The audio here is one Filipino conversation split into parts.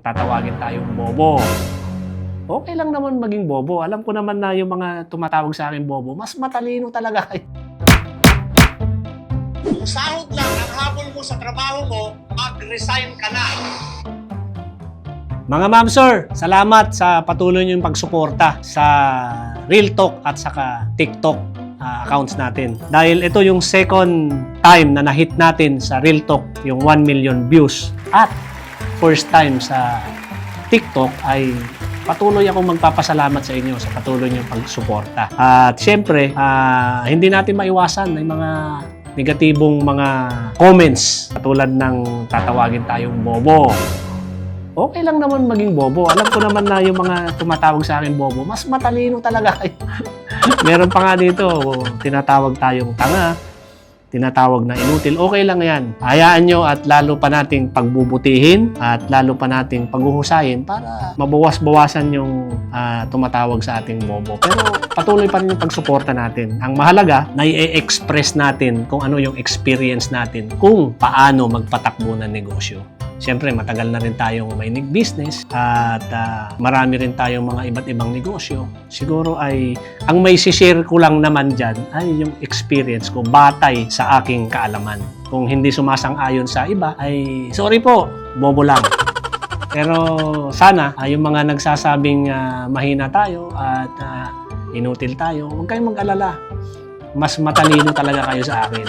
tatawagin tayong bobo. Okay lang naman maging bobo. Alam ko naman na yung mga tumatawag sa akin bobo, mas matalino talaga kayo. Kung sahod lang ang habol mo sa trabaho mo, mag-resign ka na. Mga ma'am sir, salamat sa patuloy niyong pagsuporta sa Real Talk at saka TikTok accounts natin. Dahil ito yung second time na na-hit natin sa Real Talk yung 1 million views. At first time sa TikTok ay patuloy akong magpapasalamat sa inyo sa patuloy niyong pagsuporta. At syempre, hindi natin maiwasan may mga negatibong mga comments katulad ng tatawagin tayong bobo. Okay lang naman maging bobo. Alam ko naman na yung mga tumatawag sa akin bobo, mas matalino talaga kayo. Meron pa nga dito, tinatawag tayong tanga, tinatawag na inutil. Okay lang yan. Hayaan nyo at lalo pa nating pagbubutihin at lalo pa nating paghuhusayin para mabawas-bawasan yung tumatawag sa ating bobo. Pero patuloy pa rin yung pagsuporta natin. Ang mahalaga, nai-express natin kung ano yung experience natin kung paano magpatakbo ng negosyo. Siyempre, matagal na rin tayong may business at marami rin tayong mga iba't ibang negosyo. Siguro ay, ang may share ko lang naman dyan ay yung experience ko batay sa aking kaalaman. Kung hindi sumasang-ayon sa iba, ay sorry po, bobo lang. Pero sana, yung mga nagsasabing mahina tayo at inutil tayo, huwag kayong mag-alala. Mas matalino talaga kayo sa akin.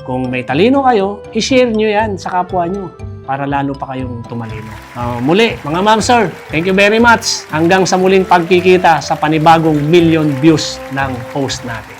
Kung may talino kayo, i-share nyo yan sa kapwa nyo para lalo pa kayong tumalino. Muli, mga ma'am sir, thank you very much. Hanggang sa muling pagkikita sa panibagong million views ng post natin.